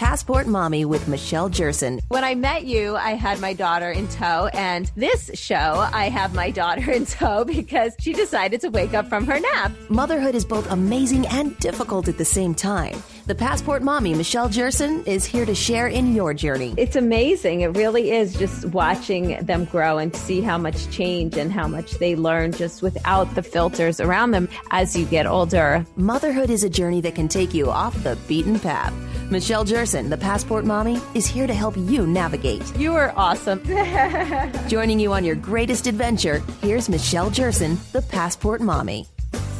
Passport Mommy with Michelle Jerson. When I met you, I had my daughter in tow, and this show, I have my daughter in tow because she decided to wake up from her nap. Motherhood is both amazing and difficult at the same time. The Passport Mommy, Michelle Jerson, is here to share in your journey. It's amazing. It really is, just watching them grow and see how much change and how much they learn just without the filters around them as you get older. Motherhood is a journey that can take you off the beaten path. Michelle Jerson, the Passport Mommy, is here to help you navigate. You are awesome. Joining you on your greatest adventure, here's Michelle Jerson, the Passport Mommy.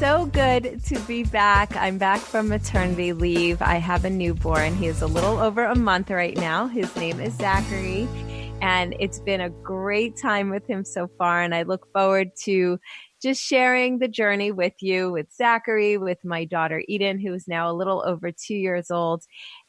So good to be back. I'm back from maternity leave. I have a newborn. He is a little over a month right now. His name is Zachary, and it's been a great time with him so far, and I look forward to just sharing the journey with you, with Zachary, with my daughter Eden, who is now a little over 2 years old.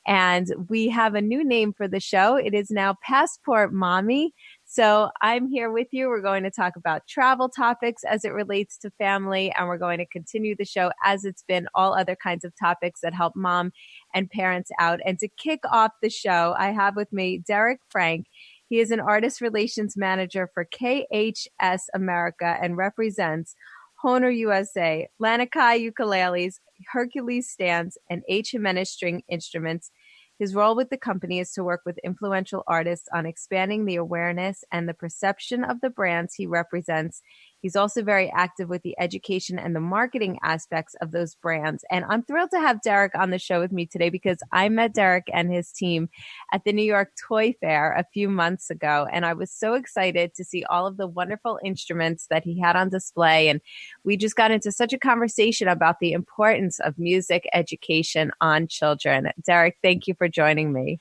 And we have a new name for the show. It is now Passport Mommy. So I'm here with you. We're going to talk about travel topics as it relates to family, and we're going to continue the show as it's been all other kinds of topics that help mom and parents out. And to kick off the show, I have with me Derek Frank. He is an artist relations manager for KHS America and represents Hohner USA, Kallinikos ukuleles, Hercules stands, and Jimenez string instruments. His role with the company is to work with influential artists on expanding the awareness and the perception of the brands he represents. He's also very active with the education and the marketing aspects of those brands. And I'm thrilled to have Derek on the show with me today because I met Derek and his team at the New York Toy Fair a few months ago. And I was so excited to see all of the wonderful instruments that he had on display. And we just got into such a conversation about the importance of music education on children. Derek, thank you for joining me.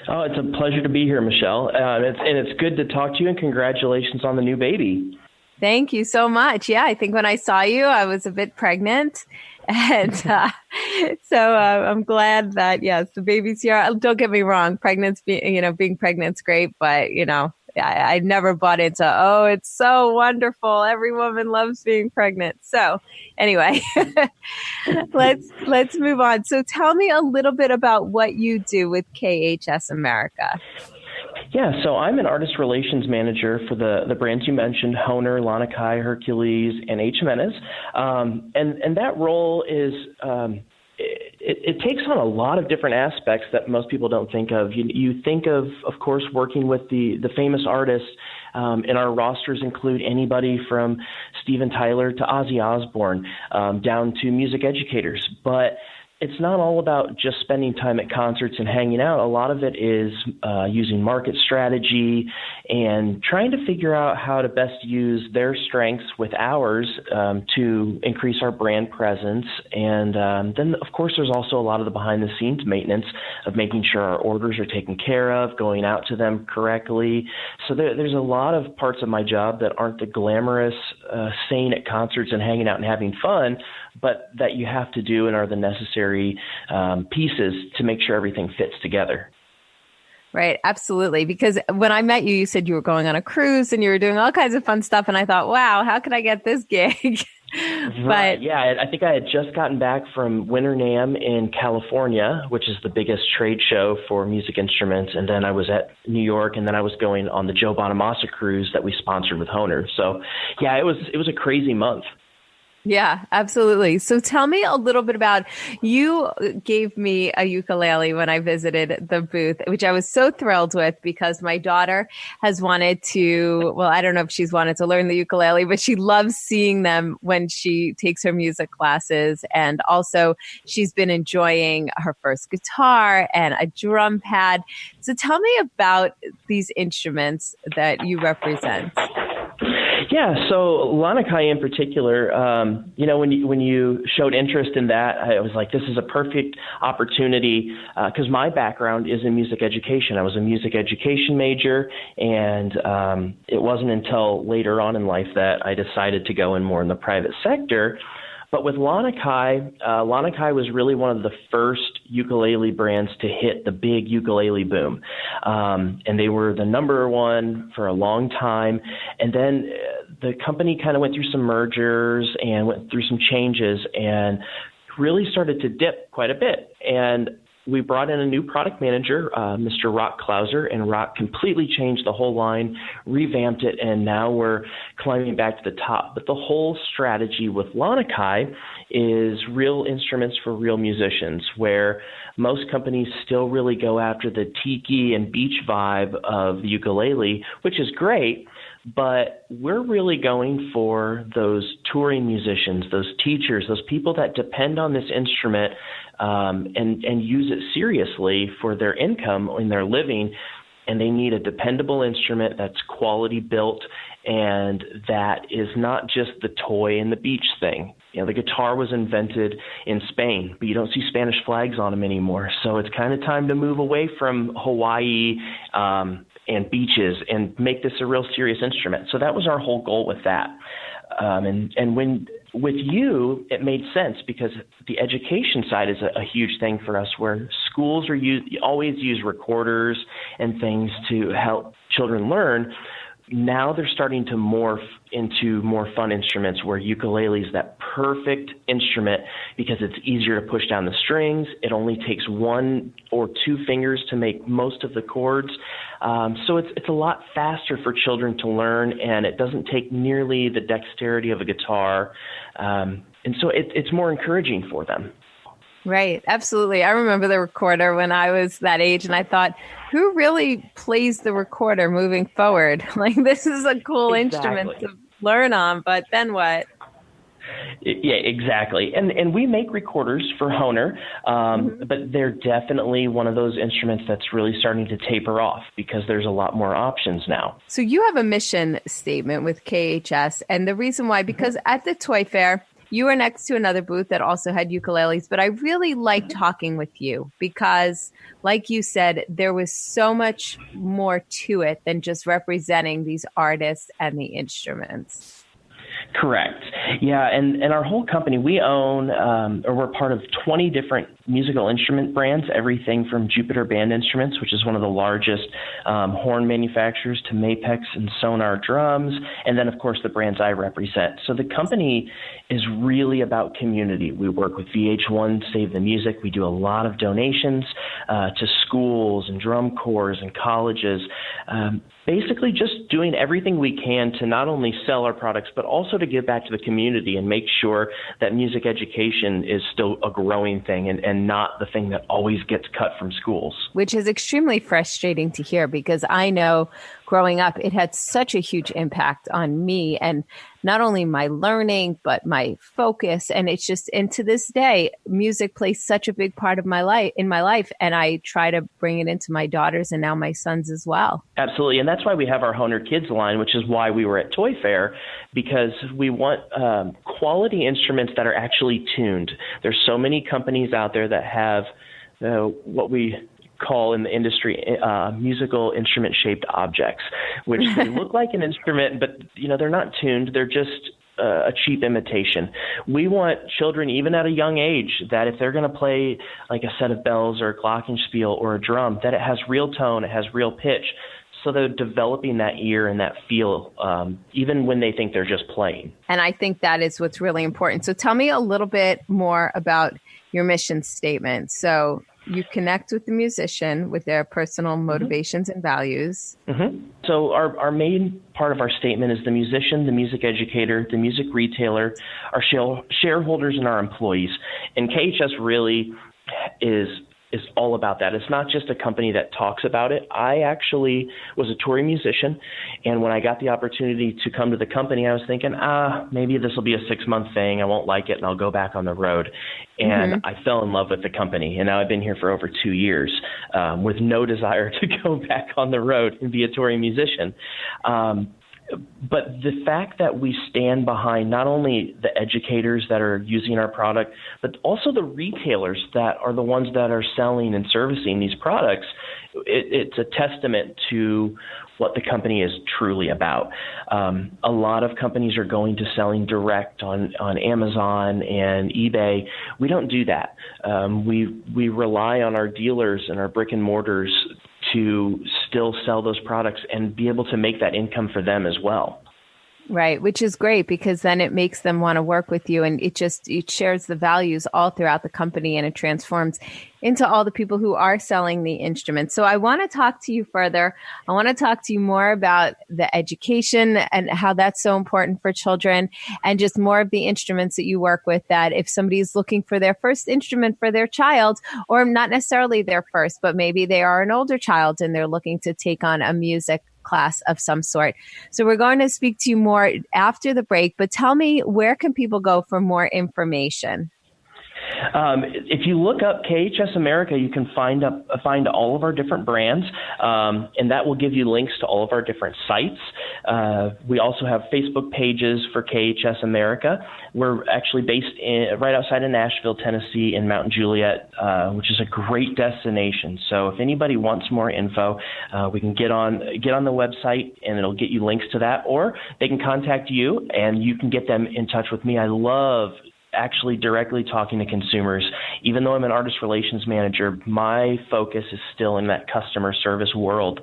Oh, it's a pleasure to be here, Michelle. It's good to talk to you, and congratulations on the new baby. Thank you so much. Yeah, I think when I saw you, I was a bit pregnant. And so I'm glad that, yes, the baby's here. Don't get me wrong. Being pregnant's great. But, I never bought into, oh, it's so wonderful. Every woman loves being pregnant. So anyway, let's move on. So tell me a little bit about what you do with KHS America. Yeah, so I'm an artist relations manager for the brands you mentioned, Hohner, Kallinikos, Hercules, and Jimenez. And that role is, it takes on a lot of different aspects that most people don't think of. You think of course, working with the famous artists, and our rosters include anybody from Steven Tyler to Ozzy Osbourne, down to music educators. But it's not all about just spending time at concerts and hanging out. A lot of it is using market strategy and trying to figure out how to best use their strengths with ours to increase our brand presence. And then, of course, there's also a lot of the behind-the-scenes maintenance of making sure our orders are taken care of, going out to them correctly. So there's a lot of parts of my job that aren't the glamorous staying at concerts and hanging out and having fun, but that you have to do and are the necessary pieces to make sure everything fits together. Right. Absolutely. Because when I met you, you said you were going on a cruise and you were doing all kinds of fun stuff. And I thought, wow, how can I get this gig? Right. Yeah, I think I had just gotten back from Winter NAMM in California, which is the biggest trade show for music instruments. And then I was at New York, and then I was going on the Joe Bonamassa cruise that we sponsored with Hohner. So yeah, it was a crazy month. Yeah, absolutely. So tell me a little bit about, you gave me a ukulele when I visited the booth, which I was so thrilled with because my daughter has wanted to, well, I don't know if she's wanted to learn the ukulele, but she loves seeing them when she takes her music classes. And also she's been enjoying her first guitar and a drum pad. So tell me about these instruments that you represent. Yeah, so Kallinikos in particular, when you showed interest in that, I was like, this is a perfect opportunity because my background is in music education. I was a music education major, and it wasn't until later on in life that I decided to go in more in the private sector. But with Kallinikos was really one of the first ukulele brands to hit the big ukulele boom. And they were the number one for a long time. And then the company kind of went through some mergers and went through some changes and really started to dip quite a bit. And we brought in a new product manager, Mr. Rock Klauser, and Rock completely changed the whole line, revamped it, and now we're climbing back to the top. But the whole strategy with Lanakai is real instruments for real musicians, where most companies still really go after the tiki and beach vibe of the ukulele, which is great, but we're really going for those touring musicians, those teachers, those people that depend on this instrument and use it seriously for their income and their living, and they need a dependable instrument that's quality built and that is not just the toy and the beach thing. You know, the guitar was invented in Spain, but you don't see Spanish flags on them anymore. So it's kind of time to move away from Hawaii and beaches and make this a real serious instrument. So that was our whole goal with that. And when with you, it made sense because the education side is a huge thing for us, where schools always use recorders and things to help children learn. Now they're starting to morph into more fun instruments where ukulele is that perfect instrument because it's easier to push down the strings. It only takes 1 or 2 fingers to make most of the chords. So it's a lot faster for children to learn, and it doesn't take nearly the dexterity of a guitar. And so it's more encouraging for them. Right. Absolutely. I remember the recorder when I was that age, and I thought, who really plays the recorder moving forward? Like, this is a cool instrument to learn on, but then what? Yeah, exactly. And we make recorders for Hohner, but they're definitely one of those instruments that's really starting to taper off because there's a lot more options now. So you have a mission statement with KHS, and the reason why, because at the toy fair, you were next to another booth that also had ukuleles, but I really liked talking with you because, like you said, there was so much more to it than just representing these artists and the instruments. Correct. Yeah, and our whole company, we own, or we're part of 20 different musical instrument brands, everything from Jupiter Band Instruments, which is one of the largest horn manufacturers, to Mapex and Sonar drums, and then, of course, the brands I represent. So the company is really about community. We work with VH1 Save the Music. We do a lot of donations to schools and drum corps and colleges, basically just doing everything we can to not only sell our products, but also to give back to the community and make sure that music education is still a growing thing and not the thing that always gets cut from schools. Which is extremely frustrating to hear because I know growing up, it had such a huge impact on me and not only my learning, but my focus. And it's just, and to this day, music plays such a big part of my life, and I try to bring it into my daughters and now my sons as well. Absolutely. And that's why we have our Hohner Kids line, which is why we were at Toy Fair, because we want quality instruments that are actually tuned. There's so many companies out there that have what we call in the industry musical instrument shaped objects, which they look like an instrument, but they're not tuned. They're just a cheap imitation. We want children, even at a young age, that if they're going to play like a set of bells or a glockenspiel or a drum, that it has real tone, it has real pitch. So they're developing that ear and that feel, even when they think they're just playing. And I think that is what's really important. So tell me a little bit more about your mission statement. So you connect with the musician with their personal motivations and values. So our main part of our statement is the musician, the music educator, the music retailer, our shareholders, and our employees. And KHS really is all about that. It's not just a company that talks about it. I actually was a touring musician, and when I got the opportunity to come to the company, I was thinking, maybe this will be a 6-month thing. I won't like it, and I'll go back on the road. And I fell in love with the company, and now I've been here for over 2 years with no desire to go back on the road and be a touring musician. But the fact that we stand behind not only the educators that are using our product, but also the retailers that are the ones that are selling and servicing these products, it's a testament to what the company is truly about. A lot of companies are going to selling direct on Amazon and eBay. We don't do that. We rely on our dealers and our brick and mortars to still sell those products and be able to make that income for them as well. Right, which is great because then it makes them want to work with you, and it shares the values all throughout the company, and it transforms into all the people who are selling the instruments. So I want to talk to you further. I want to talk to you more about the education and how that's so important for children, and just more of the instruments that you work with, that if somebody's looking for their first instrument for their child, or not necessarily their first, but maybe they are an older child and they're looking to take on a music class of some sort. So we're going to speak to you more after the break, but tell me, where can people go for more information? If you look up KHS America, you can find all of our different brands, and that will give you links to all of our different sites. We also have Facebook pages for KHS America. We're actually based right outside of Nashville, Tennessee, in Mount Juliet, which is a great destination. So if anybody wants more info, we can get on the website, and it'll get you links to that, or they can contact you, and you can get them in touch with me. I love actually directly talking to consumers. Even though I'm an artist relations manager, my focus is still in that customer service world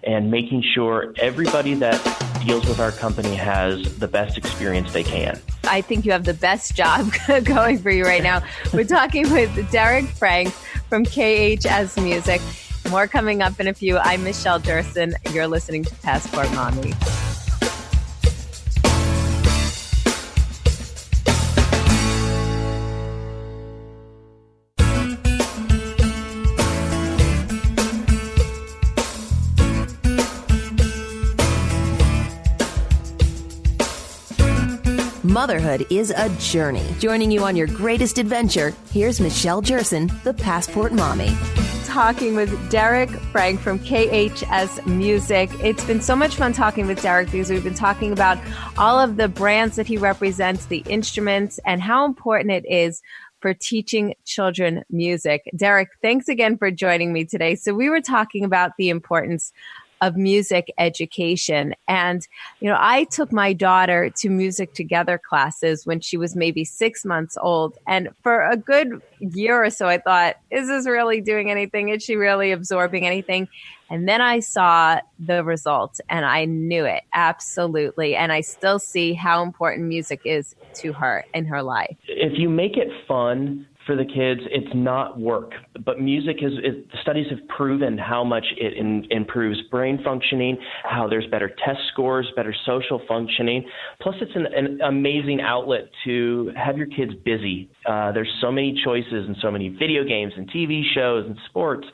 and making sure everybody that deals with our company has the best experience they can. I think you have the best job going for you right now. We're talking with Derek Frank from KHS Music. More coming up in a few. I'm Michelle Jerson. You're listening to Passport Mommy. Motherhood is a journey. Joining you on your greatest adventure, here's Michelle Jerson, the Passport Mommy. Talking with Derek Frank from KHS Music. It's been so much fun talking with Derek because we've been talking about all of the brands that he represents, the instruments, and how important it is for teaching children music. Derek, thanks again for joining me today. So we were talking about the importance of music education. And, I took my daughter to Music Together classes when she was maybe 6 months old. And for a good year or so, I thought, is this really doing anything? Is she really absorbing anything? And then I saw the results and I knew it. Absolutely. And I still see how important music is to her in her life. If you make it fun for the kids, it's not work. But music studies have proven how much it improves brain functioning, how there's better test scores, better social functioning. Plus, it's an amazing outlet to have your kids busy. There's so many choices and so many video games and TV shows and sports.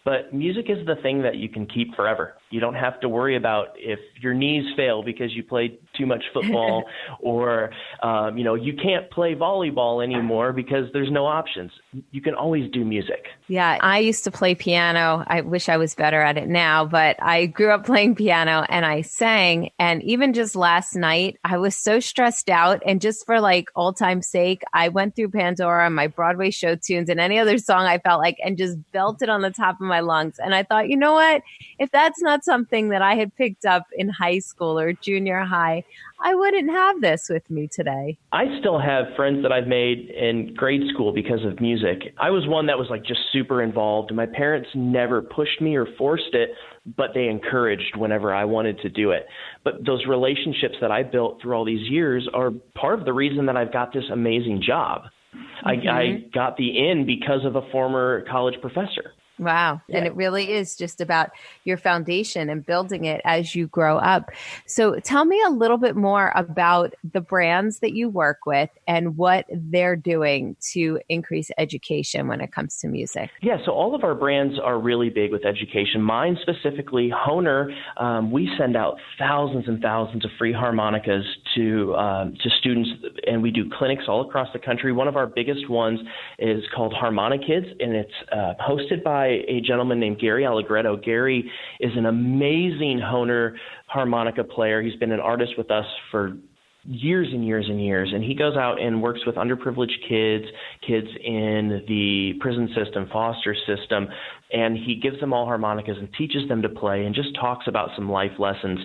But music is the thing that you can keep forever. You don't have to worry about if your knees fail because you played too much football or, you can't play volleyball anymore because there's no options. You can always do music. Yeah, I used to play piano. I wish I was better at it now, but I grew up playing piano and I sang. And even just last night, I was so stressed out. And just for old time's sake, I went through Pandora, my Broadway show tunes, and any other song I felt like, and just belted on the top of my lungs. And I thought, you know what? If that's not something that I had picked up in high school or junior high, I wouldn't have this with me today. I still have friends that I've made in grade school because of music. I was one that was just super involved, and my parents never pushed me or forced it, but they encouraged whenever I wanted to do it. But those relationships that I built through all these years are part of the reason that I've got this amazing job. Mm-hmm. I got the in because of a former college professor. Wow. Yeah. And it really is just about your foundation and building it as you grow up. So tell me a little bit more about the brands that you work with and what they're doing to increase education when it comes to music. Yeah, so all of our brands are really big with education. Mine specifically, Hohner, we send out thousands and thousands of free harmonicas to students, and we do clinics all across the country. One of our biggest ones is called Hohner Kids, and it's hosted by a gentleman named Gary Allegretto. Gary is an amazing Hohner harmonica player. He's been an artist with us for years and years and years, and he goes out and works with underprivileged kids in the prison system, foster system, and he gives them all harmonicas and teaches them to play and just talks about some life lessons.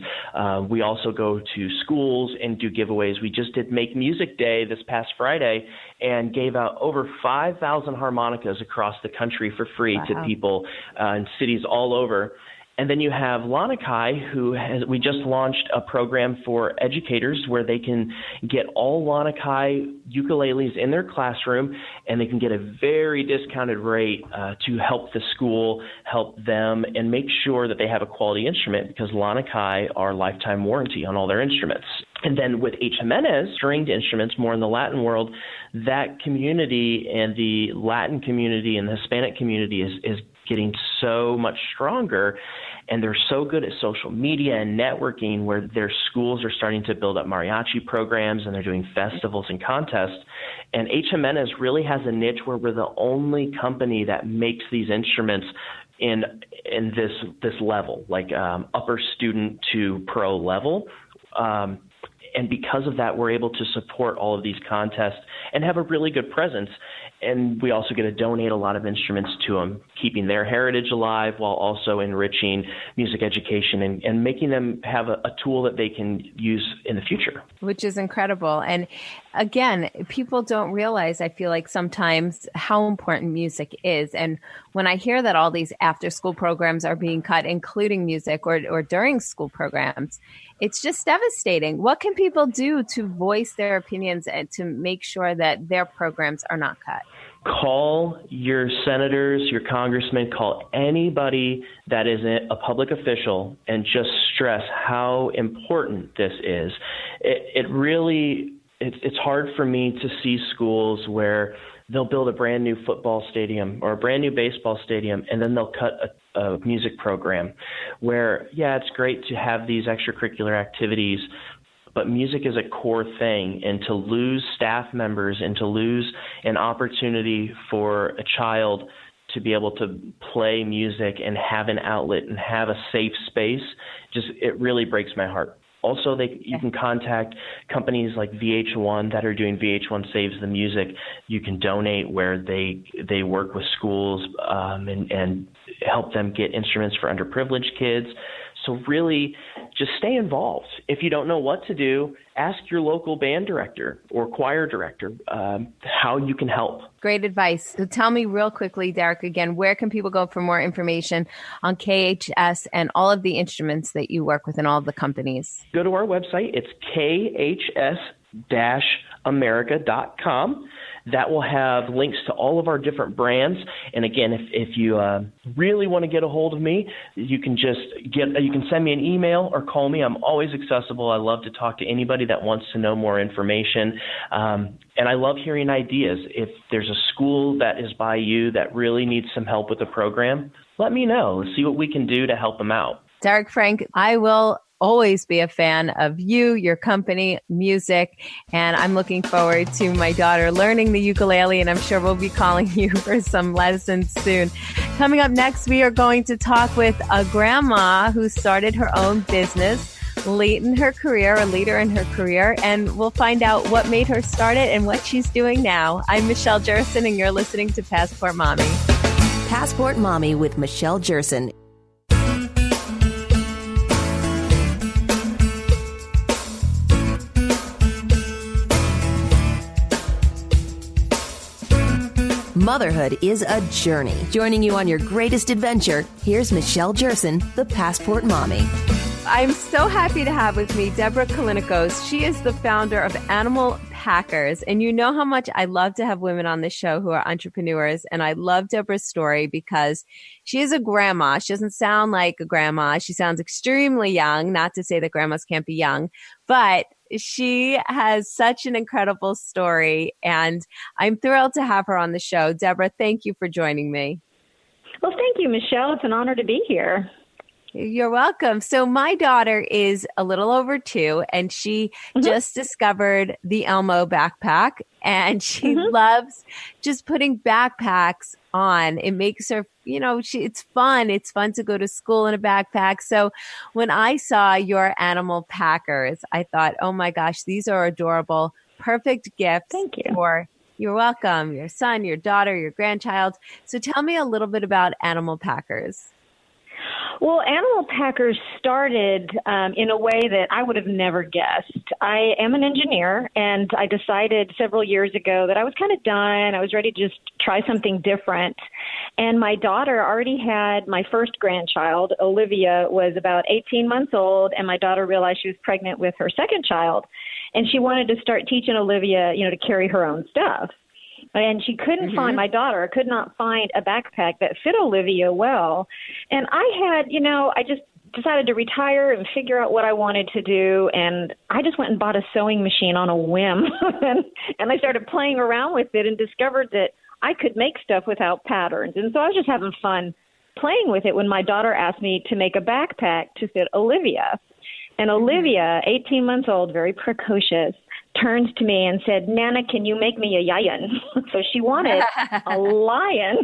We also go to schools and do giveaways. We just did Make Music Day this past Friday and gave out over 5,000 harmonicas across the country for free to people in cities all over. And then you have Lanakai, we just launched a program for educators where they can get all Lanakai ukuleles in their classroom, and they can get a very discounted rate to help the school, help them, and make sure that they have a quality instrument, because Lanakai are lifetime warranty on all their instruments. And then with HMNS, stringed instruments, more in the Latin world, that community and the Latin community and the Hispanic community is getting so much stronger, and they're so good at social media and networking, where their schools are starting to build up mariachi programs, and they're doing festivals and contests. And HMNS really has a niche where we're the only company that makes these instruments in this level, like upper student to pro level. And because of that, we're able to support all of these contests and have a really good presence. And we also get to donate a lot of instruments to them, keeping their heritage alive while also enriching music education and making them have a tool that they can use in the future. Which is incredible. And again, people don't realize, I feel like sometimes, how important music is. And when I hear that all these after-school programs are being cut, including music or during school programs, it's just devastating. What can people do to voice their opinions and to make sure that their programs are not cut? Call your senators, your congressmen, call anybody that is a public official, and just stress how important this is. It's hard for me to see schools where they'll build a brand new football stadium or a brand new baseball stadium, and then they'll cut a music program where, yeah, it's great to have these extracurricular activities, but music is a core thing. And to lose staff members and to lose an opportunity for a child to be able to play music and have an outlet and have a safe space, it really breaks my heart. Also, you can contact companies like VH1 that are doing VH1 Saves the Music. You can donate where they work with schools and help them get instruments for underprivileged kids. So really, just stay involved. If you don't know what to do, ask your local band director or choir director how you can help. Great advice. So tell me real quickly, Derek, again, where can people go for more information on KHS and all of the instruments that you work with and all of the companies? Go to our website. It's KHS-America.com. That will have links to all of our different brands. And again, if you really want to get a hold of me, you can send me an email or call me. I'm always accessible. I love to talk to anybody that wants to know more information. And I love hearing ideas. If there's a school that is by you that really needs some help with the program, let me know. Let's see what we can do to help them out. Derek Frank, I will always be a fan of you, your company, music, and I'm looking forward to my daughter learning the ukulele, and I'm sure we'll be calling you for some lessons soon. Coming up next, we are going to talk with a grandma who started her own business late in her career, a leader in her career, and we'll find out what made her start it and what she's doing now. I'm Michelle Jerson, and you're listening to Passport Mommy. Passport Mommy with Michelle Jerson. Motherhood is a journey. Joining you on your greatest adventure, here's Michelle Jerson, the Passport Mommy. I'm so happy to have with me Debra Kallinikos. She is the founder of Animal Packers. And you know how much I love to have women on the show who are entrepreneurs. And I love Debra's story because she is a grandma. She doesn't sound like a grandma. She sounds extremely young. Not to say that grandmas can't be young, but she has such an incredible story. And I'm thrilled to have her on the show. Debra, thank you for joining me. Well, thank you, Michelle. It's an honor to be here. You're welcome. So my daughter is a little over 2, and she just discovered the Elmo backpack, and she loves just putting backpacks on. It makes her, it's fun. It's fun to go to school in a backpack. So when I saw your Animal Packers, I thought, oh my gosh, these are adorable. Perfect gifts. Thank you. You're welcome. Your son, your daughter, your grandchild. So tell me a little bit about Animal Packers. Well, Animal Packers started in a way that I would have never guessed. I am an engineer, and I decided several years ago that I was kind of done. I was ready to just try something different. And my daughter already had my first grandchild. Olivia was about 18 months old, and my daughter realized she was pregnant with her second child. And she wanted to start teaching Olivia, to carry her own stuff. And she couldn't find, my daughter could not find a backpack that fit Olivia well. And I had, I just decided to retire and figure out what I wanted to do. And I just went and bought a sewing machine on a whim. and I started playing around with it and discovered that I could make stuff without patterns. And so I was just having fun playing with it when my daughter asked me to make a backpack to fit Olivia. And Olivia, 18 months old, very precocious, turns to me and said, "Nana, can you make me a lion?" So she wanted a lion.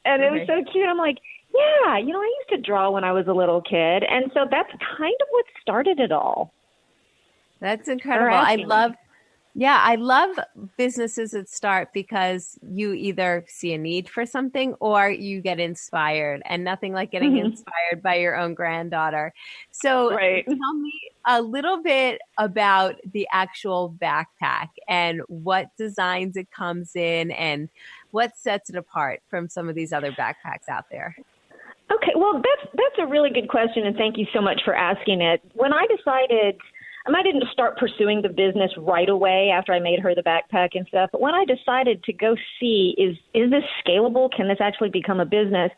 And it was so cute. I'm like, yeah, I used to draw when I was a little kid. And so that's kind of what started it all. That's incredible. I love businesses that start because you either see a need for something or you get inspired, and nothing like getting inspired by your own granddaughter. So tell me a little bit about the actual backpack and what designs it comes in and what sets it apart from some of these other backpacks out there. Okay, well, that's a really good question, and thank you so much for asking it. When I decided I didn't start pursuing the business right away after I made her the backpack and stuff. But when I decided to go see, is this scalable? Can this actually become a business?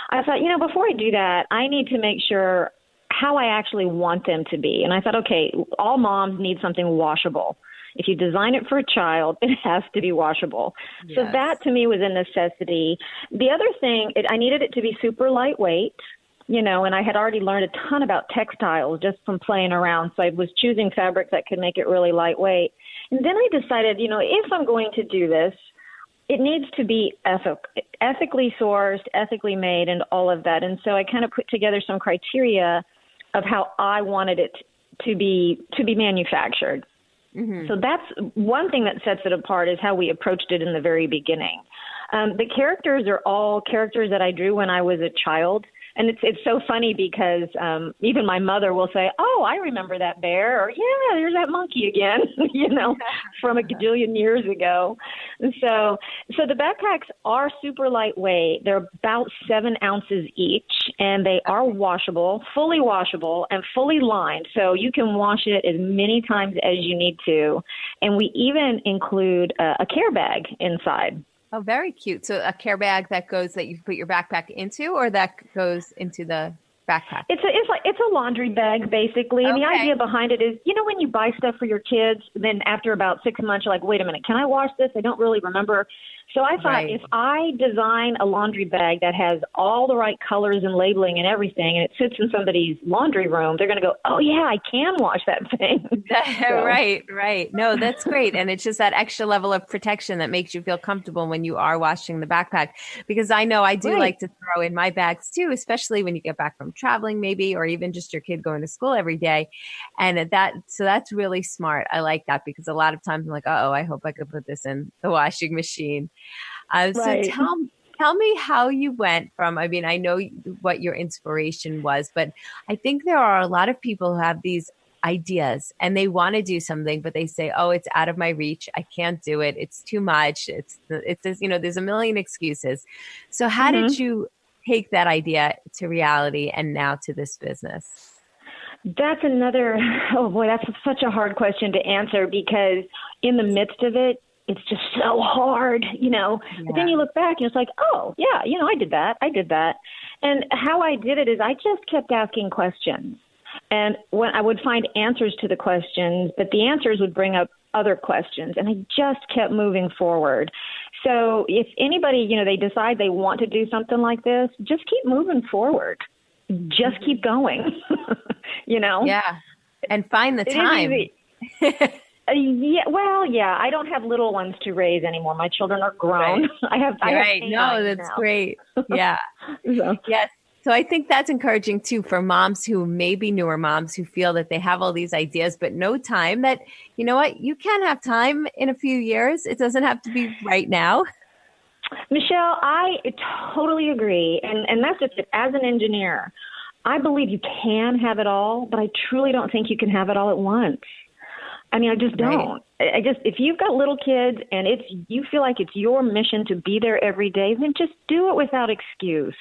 I thought, before I do that, I need to make sure how I actually want them to be. And I thought, okay, all moms need something washable. If you design it for a child, it has to be washable. Yes. So that to me was a necessity. The other thing, I needed it to be super lightweight. And I had already learned a ton about textiles just from playing around. So I was choosing fabrics that could make it really lightweight. And then I decided, if I'm going to do this, it needs to be ethically sourced, ethically made, and all of that. And so I kind of put together some criteria of how I wanted it to be manufactured. Mm-hmm. So that's one thing that sets it apart, is how we approached it in the very beginning. The characters are all characters that I drew when I was a child. And it's so funny because even my mother will say, "Oh, I remember that bear," or "Yeah, there's that monkey again," from a gajillion years ago. And so the backpacks are super lightweight. They're about 7 ounces each, and they are washable, and fully lined. So you can wash it as many times as you need to. And we even include a care bag inside. Oh, very cute. So a care bag that you put your backpack into, or that goes into the backpack? It's a laundry bag, basically. And the idea behind it is, when you buy stuff for your kids, then after about 6 months, you're like, wait a minute, can I wash this? I don't really remember. So I thought, if I design a laundry bag that has all the right colors and labeling and everything, and it sits in somebody's laundry room, they're going to go, "Oh yeah, I can wash that thing." Right. No, that's great. And it's just that extra level of protection that makes you feel comfortable when you are washing the backpack. Because I know I do like to throw in my bags too, especially when you get back from traveling maybe, or even just your kid going to school every day. And so that's really smart. I like that, because a lot of times I'm like, I hope I could put this in the washing machine. So tell me how you went from, I know what your inspiration was, but I think there are a lot of people who have these ideas and they want to do something, but they say, "Oh, it's out of my reach. I can't do it. It's too much. It's there's a million excuses." So how did you take that idea to reality and now to this business? That's that's such a hard question to answer, because in the midst of it, it's just so hard, But then you look back and it's like, oh, yeah, I did that. And how I did it is I just kept asking questions. And when I would find answers to the questions, but the answers would bring up other questions. And I just kept moving forward. So if anybody, they decide they want to do something like this, just keep moving forward. Just keep going, Yeah. And find the time. I don't have little ones to raise anymore. My children are grown. Right. I have no, that's now. Great. Yeah. Yes. So I think that's encouraging too for moms who may be newer moms who feel that they have all these ideas, but no time, that, you can have time in a few years. It doesn't have to be right now. Michelle, I totally agree. And that's just it. As an engineer, I believe you can have it all, but I truly don't think you can have it all at once. I mean, I just don't. Right. If you've got little kids and you feel like it's your mission to be there every day, then just do it without excuse.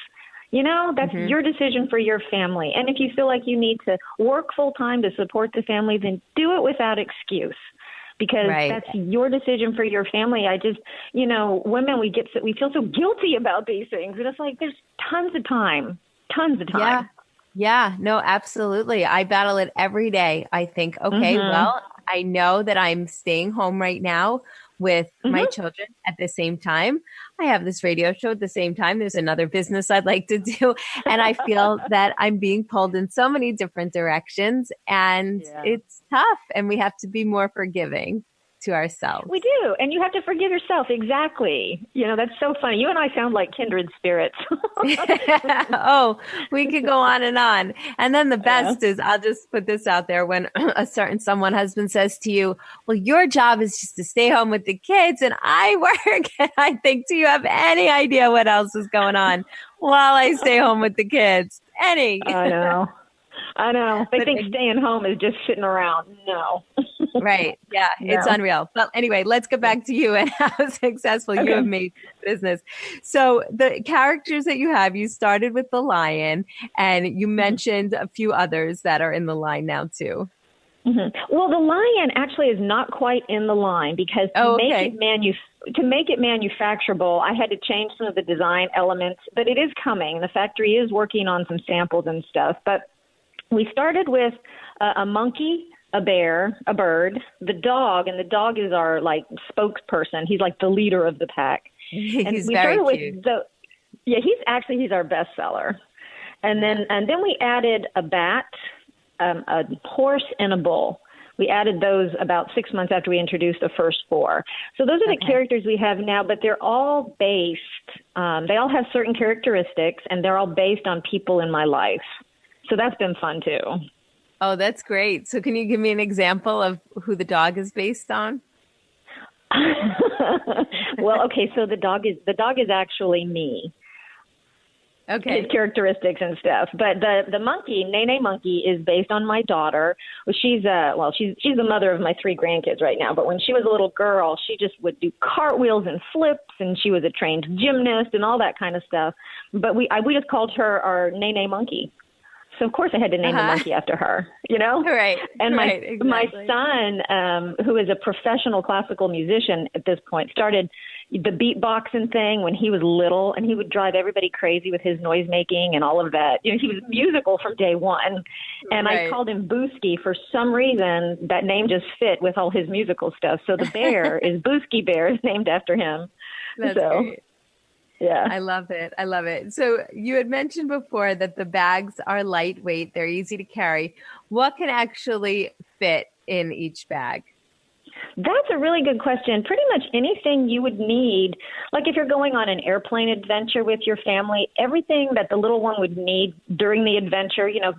You know, that's your decision for your family. And if you feel like you need to work full time to support the family, then do it without excuse, because that's your decision for your family. Women, we feel so guilty about these things. And it's like, there's tons of time. Yeah, no, absolutely. I battle it every day. I think, okay, well, I know that I'm staying home right now with my children at the same time. I have this radio show at the same time. There's another business I'd like to do. And I feel that I'm being pulled in so many different directions, and it's tough, and we have to be more forgiving to ourselves. We do. And you have to forgive yourself. Exactly. You know, that's so funny. You and I sound like kindred spirits. Oh, we could go on and on. And then the best is, I'll just put this out there, when a certain husband says to you, well, your job is just to stay home with the kids and I work. And I think, do you have any idea what else is going on while I stay home with the kids? Any? I know. They think staying home is just sitting around. No. Right. Yeah. No. It's unreal. Well, anyway, let's get back to you and how successful you have made business. So the characters that you have, you started with the lion, and you mentioned a few others that are in the line now too. Well, the lion actually is not quite in the line, because to make it manufacturable, I had to change some of the design elements, but it is coming. The factory is working on some samples and stuff, but we started with a monkey, a bear, a bird, the dog, and the dog is our spokesperson. He's like the leader of the pack. He's very cute. He's our bestseller. And then we added a bat, a horse, and a bull. We added those about 6 months after we introduced the first 4. So those are the characters we have now, but they're all based. They all have certain characteristics, and they're all based on people in my life. So that's been fun too. Oh, that's great. So can you give me an example of who the dog is based on? Well, okay. So the dog is actually me. Okay. His characteristics and stuff. But the monkey, Nene Monkey, is based on my daughter. She's the mother of my 3 grandkids right now. But when she was a little girl, she just would do cartwheels and flips, and she was a trained gymnast and all that kind of stuff. But we just called her our Nene Monkey. So of course I had to name the monkey after her, you know? Right. And exactly. my son, who is a professional classical musician at this point, started the beatboxing thing when he was little, and he would drive everybody crazy with his noise making and all of that. You know, he was musical from day one. And I called him Booski. For some reason, that name just fit with all his musical stuff. So the bear is Booski Bear, named after him. That's great. Yeah. I love it. So you had mentioned before that the bags are lightweight. They're easy to carry. What can actually fit in each bag? That's a really good question. Pretty much anything you would need, like if you're going on an airplane adventure with your family, everything that the little one would need during the adventure, you know,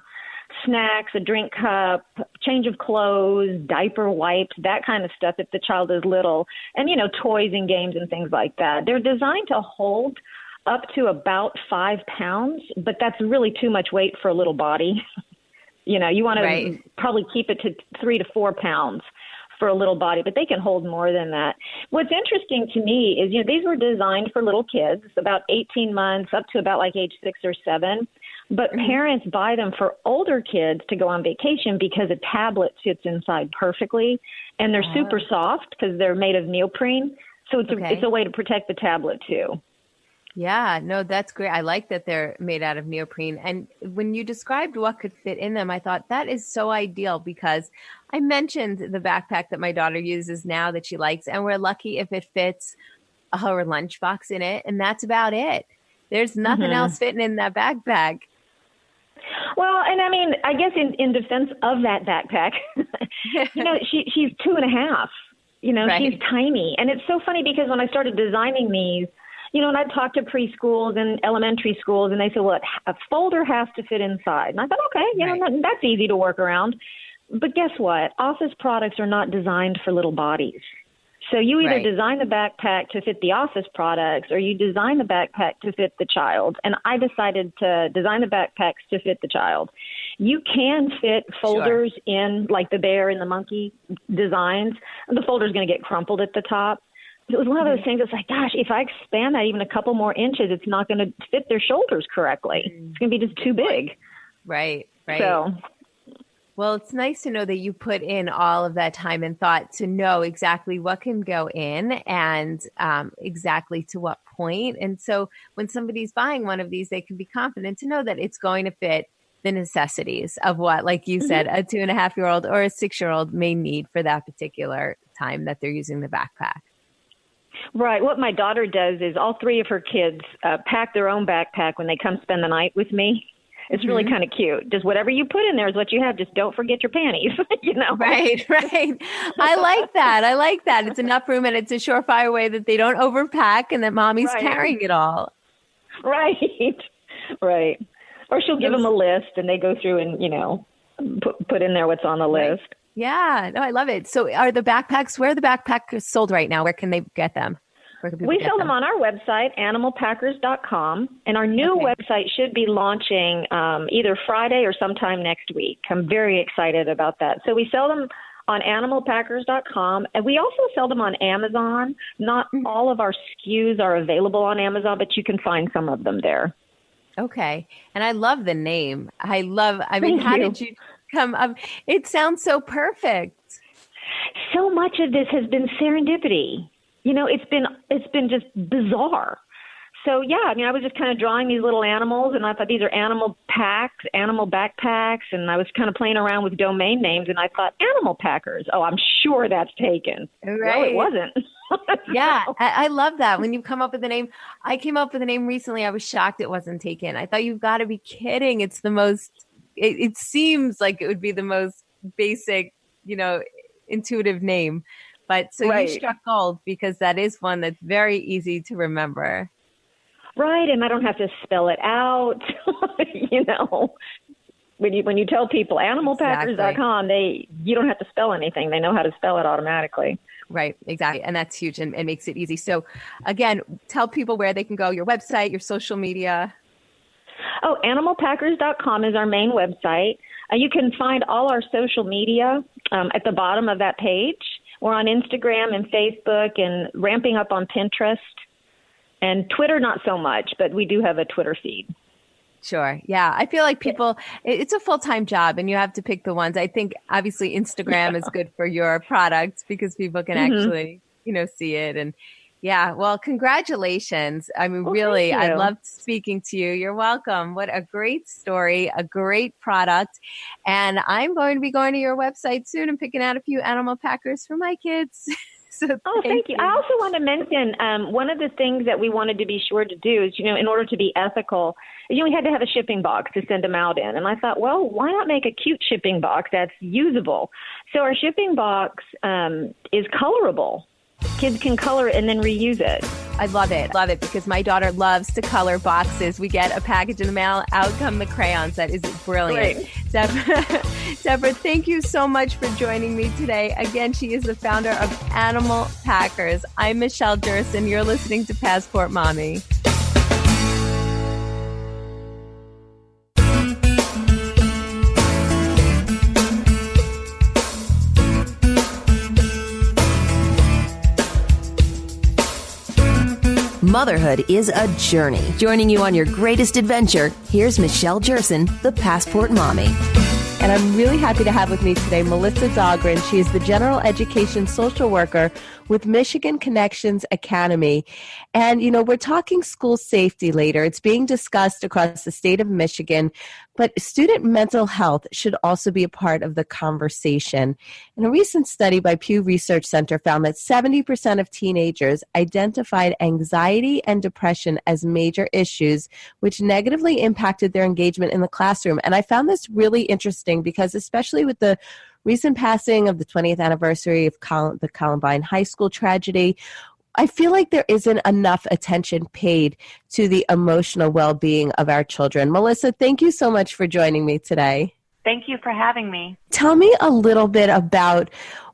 snacks, a drink cup, change of clothes, diaper wipes, that kind of stuff if the child is little, and, you know, toys and games and things like that. They're designed to hold up to about 5 pounds, but that's really too much weight for a little body. You know, you want to probably keep it to 3 to 4 pounds for a little body, but they can hold more than that. What's interesting to me is, you know, these were designed for little kids, about 18 months up to about like age 6 or 7. But parents buy them for older kids to go on vacation because a tablet fits inside perfectly, and they're super soft because they're made of neoprene. So it's a way to protect the tablet too. Yeah, no, that's great. I like that they're made out of neoprene. And when you described what could fit in them, I thought that is so ideal, because I mentioned the backpack that my daughter uses now that she likes, and we're lucky if it fits her lunchbox in it, and that's about it. There's nothing else fitting in that backpack. Well, and I mean, I guess in defense of that backpack, you know, she's 2.5. You know, she's tiny. And it's so funny because when I started designing these, you know, and I'd talk to preschools and elementary schools, and they said, well, a folder has to fit inside. And I thought, okay, you know, that's easy to work around. But guess what? Office products are not designed for little bodies. So you either design the backpack to fit the office products or you design the backpack to fit the child. And I decided to design the backpacks to fit the child. You can fit folders in like the bear and the monkey designs. The folder's going to get crumpled at the top. It was one of those things that's like, gosh, if I expand that even a couple more inches, it's not going to fit their shoulders correctly. It's going to be just too big. Right. So, well, it's nice to know that you put in all of that time and thought to know exactly what can go in and exactly to what point. And so when somebody's buying one of these, they can be confident to know that it's going to fit the necessities of what, like you said, a 2.5-year-old or a 6-year-old may need for that particular time that they're using the backpack. Right. What my daughter does is all 3 of her kids pack their own backpack when they come spend the night with me. It's really kind of cute. Just whatever you put in there is what you have. Just don't forget your panties, Right. I like that. It's enough room and it's a surefire way that they don't overpack and that mommy's carrying it all. Right. Or she'll give them a list and they go through and, put in there what's on the list. Yeah. No, I love it. So where are the backpacks sold right now? Where can they get them? We sell them on our website, animalpackers.com, and our new website should be launching either Friday or sometime next week. I'm very excited about that. So we sell them on animalpackers.com, and we also sell them on Amazon. Not all of our SKUs are available on Amazon, but you can find some of them there. Okay. And I love the name. How did you come up? It sounds so perfect. So much of this has been serendipity. It's been just bizarre. So, I was just kind of drawing these little animals, and I thought these are animal packs, animal backpacks, and I was kind of playing around with domain names, and I thought Animal Packers. Oh, I'm sure that's taken. Right. No, it wasn't. Yeah, I love that. When you come up with a name, I came up with a name recently. I was shocked it wasn't taken. I thought, you've got to be kidding. It's the most, it seems like it would be the most basic, intuitive name. But so you struck gold because that is one that's very easy to remember. Right, and I don't have to spell it out. When you tell people animalpackers.com, you don't have to spell anything. They know how to spell it automatically. Right, exactly. And that's huge and makes it easy. So again, tell people where they can go, your website, your social media. Oh, animalpackers.com is our main website. You can find all our social media at the bottom of that page. We're on Instagram and Facebook and ramping up on Pinterest and Twitter, not so much, but we do have a Twitter feed. Sure. Yeah. I feel like people, it's a full-time job and you have to pick the ones. I think obviously Instagram is good for your product because people can actually, see it. And yeah, well, congratulations. I mean, really, I loved speaking to you. You're welcome. What a great story, a great product. And I'm going to be going to your website soon and picking out a few animal packers for my kids. So thank you. I also want to mention one of the things that we wanted to be sure to do is, in order to be ethical, we had to have a shipping box to send them out in. And I thought, well, why not make a cute shipping box that's usable? So our shipping box is colorable. Kids can color it and then reuse it. I love it because my daughter loves to color boxes. We get a package in the mail, out come the crayons. That is brilliant. Debra, thank you so much for joining me today. Again, she is the founder of Animal Packers. I'm Michelle Jerson. You're listening to Passport Mommy. Motherhood is a journey. Joining you on your greatest adventure, here's Michelle Jerson, the Passport Mommy. And I'm really happy to have with me today Melissa Dahlgren. She is the General Education Social Worker with Michigan Connections Academy. And, we're talking school safety later. It's being discussed across the state of Michigan, but student mental health should also be a part of the conversation. And a recent study by Pew Research Center found that 70% of teenagers identified anxiety and depression as major issues, which negatively impacted their engagement in the classroom. And I found this really interesting because especially with the recent passing of the 20th anniversary of the Columbine High School tragedy, I feel like there isn't enough attention paid to the emotional well-being of our children. Melissa, thank you so much for joining me today. Thank you for having me. Tell me a little bit about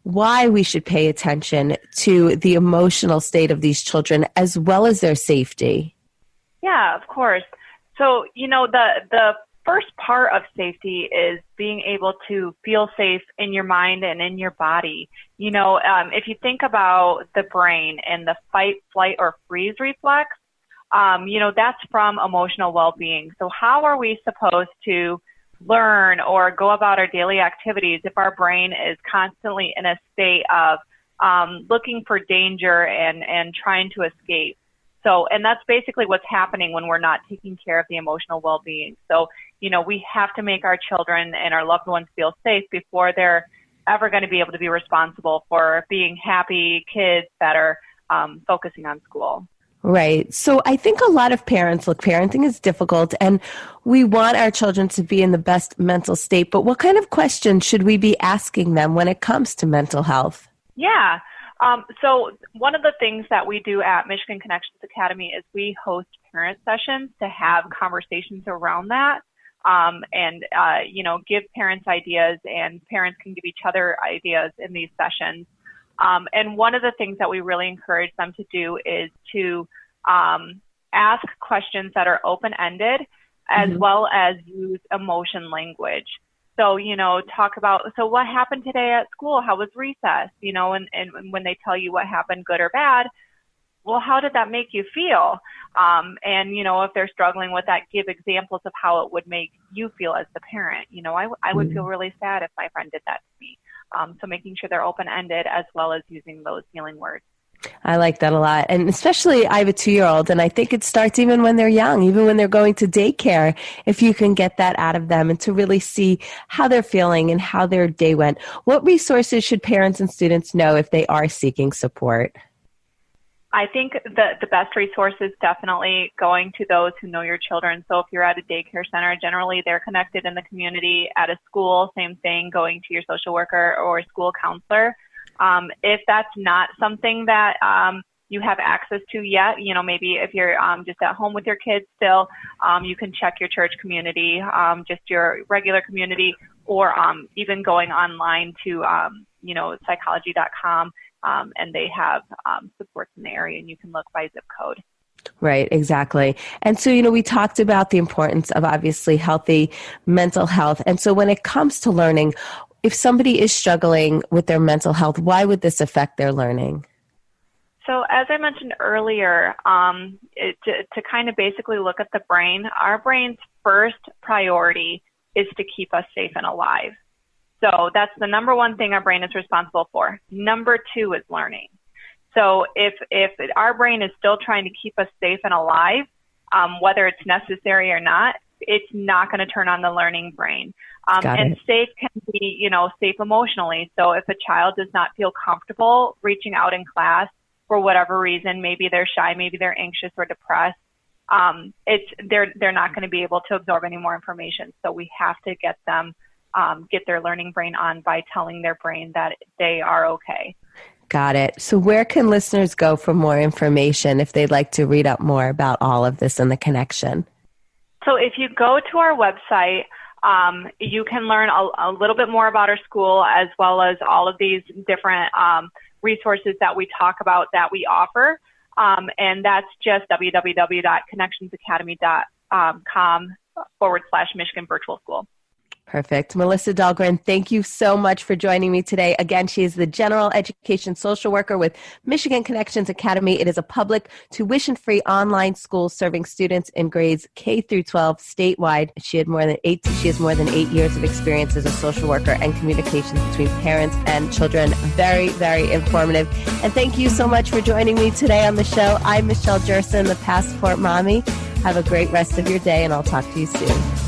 why we should pay attention to the emotional state of these children as well as their safety. Yeah, of course. So, the first part of safety is being able to feel safe in your mind and in your body. If you think about the brain and the fight, flight, or freeze reflex, that's from emotional well-being. So how are we supposed to learn or go about our daily activities if our brain is constantly in a state of looking for danger and trying to escape? And that's basically what's happening when we're not taking care of the emotional well-being. So, we have to make our children and our loved ones feel safe before they're ever going to be able to be responsible for being happy kids that are focusing on school. Right. So I think a lot of parents, look, parenting is difficult and we want our children to be in the best mental state, but what kind of questions should we be asking them when it comes to mental health? Yeah. So one of the things that we do at Michigan Connections Academy is we host parent sessions to have conversations around that, and give parents ideas, and parents can give each other ideas in these sessions. And one of the things that we really encourage them to do is to ask questions that are open-ended, as well as use emotion language. So, talk about, so what happened today at school? How was recess? And when they tell you what happened, good or bad, well, how did that make you feel? And, if they're struggling with that, give examples of how it would make you feel as the parent. I would feel really sad if my friend did that to me. So making sure they're open-ended as well as using those healing words. I like that a lot. And especially I have a 2-year-old, and I think it starts even when they're young, even when they're going to daycare, if you can get that out of them and to really see how they're feeling and how their day went. What resources should parents and students know if they are seeking support? I think the best resource is definitely going to those who know your children. So if you're at a daycare center, generally they're connected in the community. At a school, same thing, going to your social worker or school counselor. If that's not something that you have access to yet, maybe if you're just at home with your kids still, you can check your church community, just your regular community, or even going online to, psychology.com. And they have supports in the area, and you can look by zip code. Right, exactly. And so, we talked about the importance of obviously healthy mental health. And so when it comes to learning, if somebody is struggling with their mental health, why would this affect their learning? So as I mentioned earlier, to kind of basically look at the brain, our brain's first priority is to keep us safe and alive. So that's the number one thing our brain is responsible for. Number 2 is learning. So if our brain is still trying to keep us safe and alive, whether it's necessary or not, it's not going to turn on the learning brain. And safe can be, safe emotionally. So if a child does not feel comfortable reaching out in class for whatever reason, maybe they're shy, maybe they're anxious or depressed, they're not going to be able to absorb any more information. So we have to get them, get their learning brain on by telling their brain that they are okay. Got it. So where can listeners go for more information if they'd like to read up more about all of this and the connection? So if you go to our website, you can learn a little bit more about our school, as well as all of these different resources that we talk about that we offer. And that's just www.connectionsacademy.com/Michigan Virtual School. Perfect. Melissa Dahlgren, thank you so much for joining me today. Again, she is the General Education Social Worker with Michigan Connections Academy. It is a public, tuition-free online school serving students in grades K through 12 statewide. She has more than 8 years of experience as a social worker and communications between parents and children. Very, very informative. And thank you so much for joining me today on the show. I'm Michelle Jerson, the Passport Mommy. Have a great rest of your day, and I'll talk to you soon.